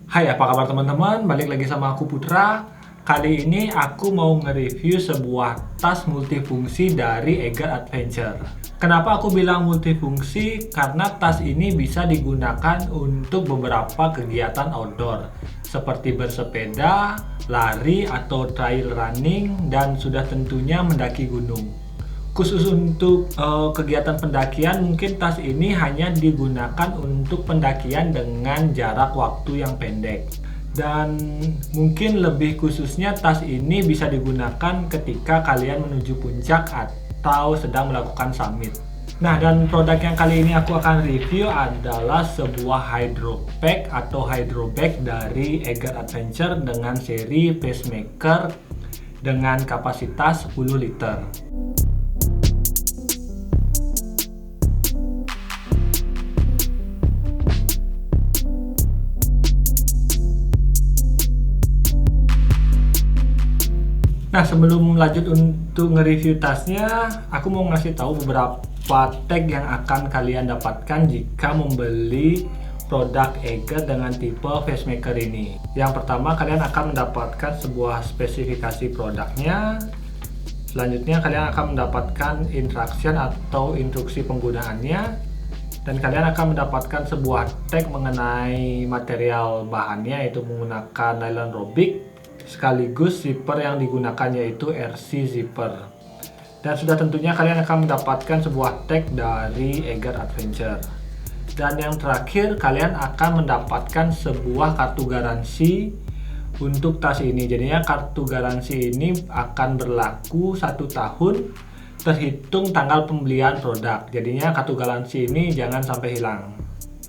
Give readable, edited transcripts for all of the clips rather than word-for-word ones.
Hai, apa kabar teman-teman? Balik lagi sama aku Putra. Kali ini aku mau nge-review sebuah tas multifungsi dari Egar Adventure. Kenapa aku bilang multifungsi? Karena tas ini bisa digunakan untuk beberapa kegiatan outdoor, seperti bersepeda, lari, atau trail running, dan sudah tentunya mendaki gunung. Khusus untuk kegiatan pendakian, mungkin tas ini hanya digunakan untuk pendakian dengan jarak waktu yang pendek. Dan mungkin lebih khususnya tas ini bisa digunakan ketika kalian menuju puncak atau sedang melakukan summit. Nah, dan produk yang kali ini aku akan review adalah sebuah hydro pack atau hydro bag dari Egar Adventure dengan seri pacemaker dengan kapasitas 10 liter. Nah, sebelum lanjut untuk nge-review tasnya, aku mau ngasih tahu beberapa tag yang akan kalian dapatkan jika membeli produk Egar dengan tipe pacemaker ini. Yang pertama, kalian akan mendapatkan sebuah spesifikasi produknya. Selanjutnya, kalian akan mendapatkan instruction atau instruksi penggunaannya. Dan kalian akan mendapatkan sebuah tag mengenai material bahannya, yaitu menggunakan nylon robik, sekaligus zipper yang digunakan yaitu RC zipper. Dan sudah tentunya kalian akan mendapatkan sebuah tag dari Egar Adventure. Dan yang terakhir, kalian akan mendapatkan sebuah kartu garansi untuk tas ini. Jadinya kartu garansi ini akan berlaku 1 tahun terhitung tanggal pembelian produk. Jadinya kartu garansi ini jangan sampai hilang.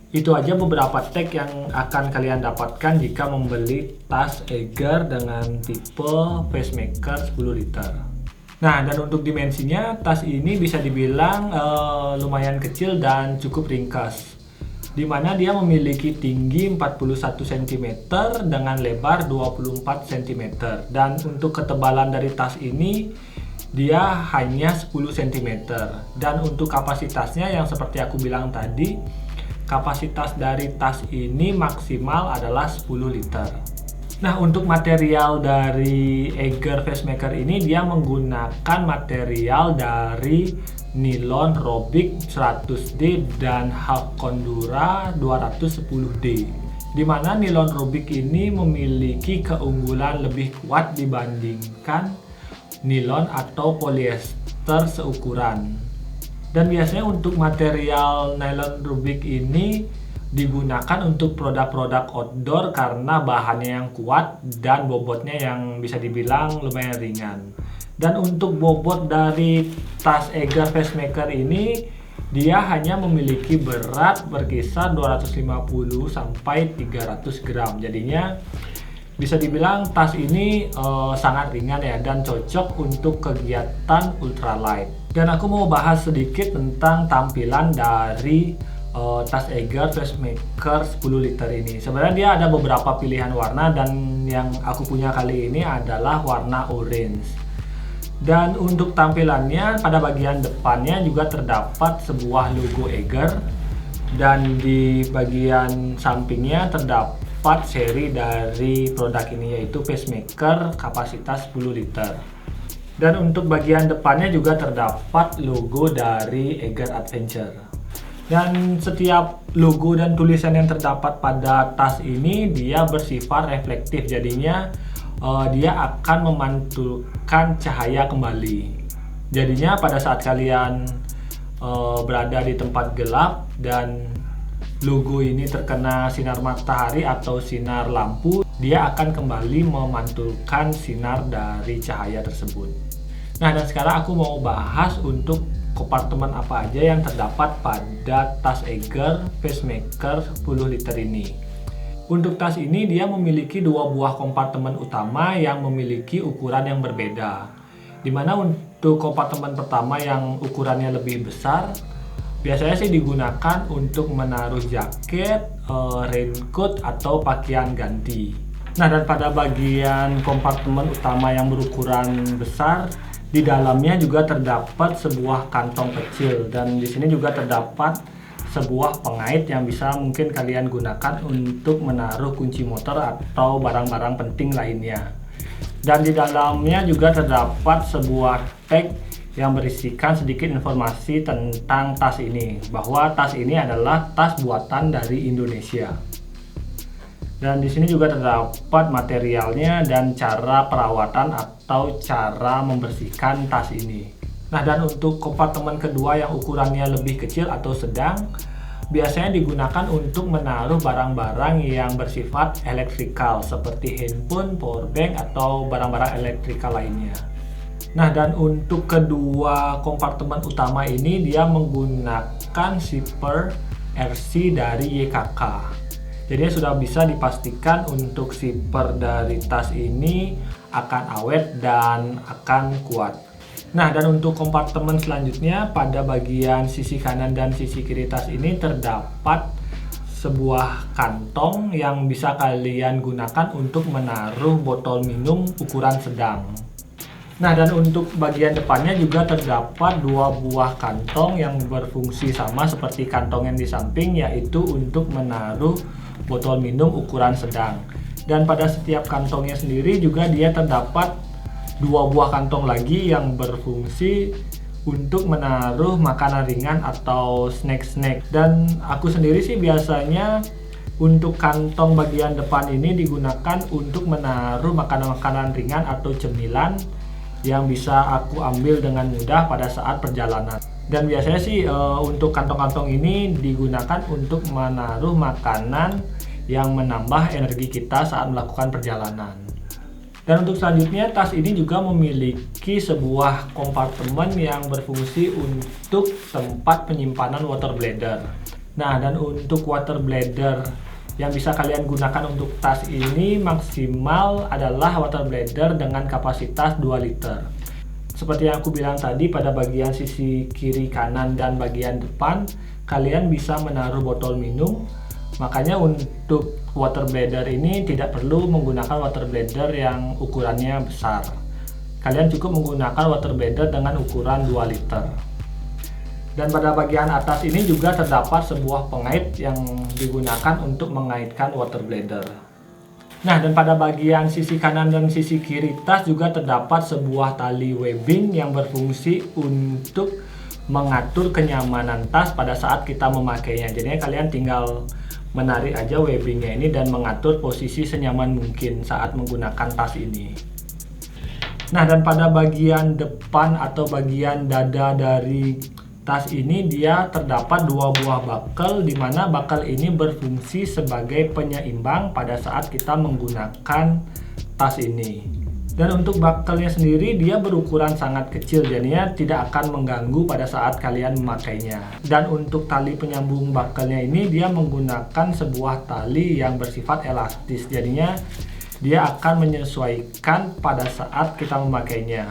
Itu aja beberapa tag yang akan kalian dapatkan jika membeli tas Egar dengan tipe pacemaker 10 liter. Nah, dan untuk dimensinya, tas ini bisa dibilang lumayan kecil dan cukup ringkas, dimana dia memiliki tinggi 41 cm dengan lebar 24 cm. Dan untuk ketebalan dari tas ini, dia hanya 10 cm. Dan untuk kapasitasnya yang seperti aku bilang tadi, kapasitas dari tas ini maksimal adalah 10 liter. Nah, untuk material dari Egar pacemaker ini, dia menggunakan material dari nilon robik 100D dan half Condura 210D. Di mana nilon robik ini memiliki keunggulan lebih kuat dibandingkan nilon atau polyester seukuran. Dan biasanya untuk material nylon robik ini digunakan untuk produk-produk outdoor karena bahannya yang kuat dan bobotnya yang bisa dibilang lumayan ringan. Dan untuk bobot dari tas Egar pacemaker ini, dia hanya memiliki berat berkisar 250 sampai 300 gram. Jadinya bisa dibilang tas ini sangat ringan ya, dan cocok untuk kegiatan ultralight. Dan aku mau bahas sedikit tentang tampilan dari tas Egar pacemaker 10 liter ini. Sebenarnya dia ada beberapa pilihan warna, dan yang aku punya kali ini adalah warna orange. Dan untuk tampilannya, pada bagian depannya juga terdapat sebuah logo Egar, dan di bagian sampingnya terdapat seri dari produk ini, yaitu pacemaker kapasitas 10 liter. Dan untuk bagian depannya juga terdapat logo dari Egar Adventure. Dan setiap logo dan tulisan yang terdapat pada tas ini, dia bersifat reflektif. Jadinya dia akan memantulkan cahaya kembali. Jadinya pada saat kalian berada di tempat gelap dan logo ini terkena sinar matahari atau sinar lampu, dia akan kembali memantulkan sinar dari cahaya tersebut. Nah, dan sekarang aku mau bahas untuk kompartemen apa aja yang terdapat pada tas Egar pacemaker 10 liter ini. Untuk tas ini, dia memiliki 2 buah kompartemen utama yang memiliki ukuran yang berbeda. Dimana untuk kompartemen pertama yang ukurannya lebih besar, biasanya sih digunakan untuk menaruh jaket, raincoat, atau pakaian ganti. Nah, dan pada bagian kompartemen utama yang berukuran besar, di dalamnya juga terdapat sebuah kantong kecil, dan di sini juga terdapat sebuah pengait yang bisa mungkin kalian gunakan untuk menaruh kunci motor atau barang-barang penting lainnya. Dan di dalamnya juga terdapat sebuah tag yang berisikan sedikit informasi tentang tas ini, bahwa tas ini adalah tas buatan dari Indonesia. Dan di sini juga terdapat materialnya dan cara perawatan atau cara membersihkan tas ini. Nah, dan untuk kompartemen kedua yang ukurannya lebih kecil atau sedang, biasanya digunakan untuk menaruh barang-barang yang bersifat elektrikal seperti handphone, powerbank, atau barang-barang elektrikal lainnya. Nah, dan untuk kedua kompartemen utama ini dia menggunakan zipper RC dari YKK. Jadi sudah bisa dipastikan untuk zipper dari tas ini akan awet dan akan kuat. Nah, dan untuk kompartemen selanjutnya, pada bagian sisi kanan dan sisi kiri tas ini terdapat sebuah kantong yang bisa kalian gunakan untuk menaruh botol minum ukuran sedang. Nah, dan untuk bagian depannya juga terdapat dua buah kantong yang berfungsi sama seperti kantong yang di samping, yaitu untuk menaruh botol minum ukuran sedang. Dan pada setiap kantongnya sendiri juga dia terdapat dua buah kantong lagi yang berfungsi untuk menaruh makanan ringan atau snack-snack. Dan aku sendiri sih biasanya untuk kantong bagian depan ini digunakan untuk menaruh makanan-makanan ringan atau cemilan yang bisa aku ambil dengan mudah pada saat perjalanan. Dan biasanya sih untuk kantong-kantong ini digunakan untuk menaruh makanan yang menambah energi kita saat melakukan perjalanan. Dan untuk selanjutnya, tas ini juga memiliki sebuah kompartemen yang berfungsi untuk tempat penyimpanan water bladder. Nah, dan untuk water bladder yang bisa kalian gunakan untuk tas ini maksimal adalah water bladder dengan kapasitas 2 liter. Seperti yang aku bilang tadi, pada bagian sisi kiri, kanan, dan bagian depan kalian bisa menaruh botol minum. Makanya untuk water bladder ini tidak perlu menggunakan water bladder yang ukurannya besar. Kalian cukup menggunakan water bladder dengan ukuran 2 liter. Dan pada bagian atas ini juga terdapat sebuah pengait yang digunakan untuk mengaitkan water bladder. Nah, dan pada bagian sisi kanan dan sisi kiri tas juga terdapat sebuah tali webbing yang berfungsi untuk mengatur kenyamanan tas pada saat kita memakainya. Jadi kalian tinggal menarik aja webbingnya ini dan mengatur posisi senyaman mungkin saat menggunakan tas ini. Nah, dan pada bagian depan atau bagian dada dari tas ini dia terdapat dua buah buckle, di mana buckle ini berfungsi sebagai penyeimbang pada saat kita menggunakan tas ini. Dan untuk buckle-nya sendiri dia berukuran sangat kecil, jadinya tidak akan mengganggu pada saat kalian memakainya. Dan untuk tali penyambung buckle-nya ini dia menggunakan sebuah tali yang bersifat elastis, jadinya dia akan menyesuaikan pada saat kita memakainya.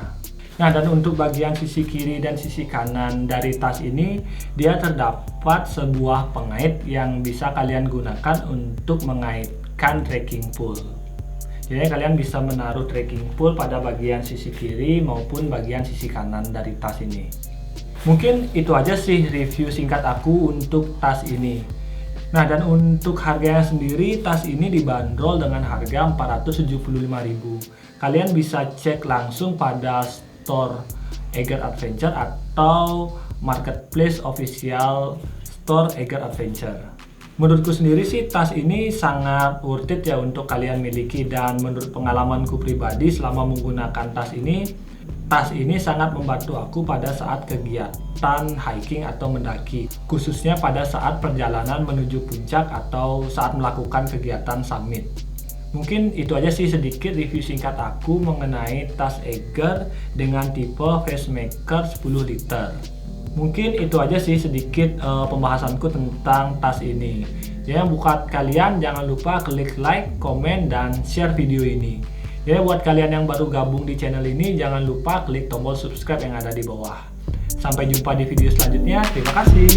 Nah, dan untuk bagian sisi kiri dan sisi kanan dari tas ini dia terdapat sebuah pengait yang bisa kalian gunakan untuk mengaitkan trekking pole. Jadi kalian bisa menaruh trekking pole pada bagian sisi kiri maupun bagian sisi kanan dari tas ini. Mungkin itu aja sih review singkat aku untuk tas ini. Nah, dan untuk harganya sendiri tas ini dibanderol dengan harga 475.000. Kalian bisa cek langsung pada store Eiger Adventure atau marketplace official store Eiger Adventure. Menurutku sendiri sih tas ini sangat worth it ya untuk kalian miliki, dan menurut pengalamanku pribadi selama menggunakan tas ini sangat membantu aku pada saat kegiatan hiking atau mendaki, khususnya pada saat perjalanan menuju puncak atau saat melakukan kegiatan summit. Mungkin itu aja sih sedikit review singkat aku mengenai tas Eiger dengan tipe Facemaker 10 liter. Mungkin itu aja sih sedikit pembahasanku tentang tas ini. Ya, buat kalian jangan lupa klik like, komen, dan share video ini. Ya, buat kalian yang baru gabung di channel ini jangan lupa klik tombol subscribe yang ada di bawah. Sampai jumpa di video selanjutnya. Terima kasih.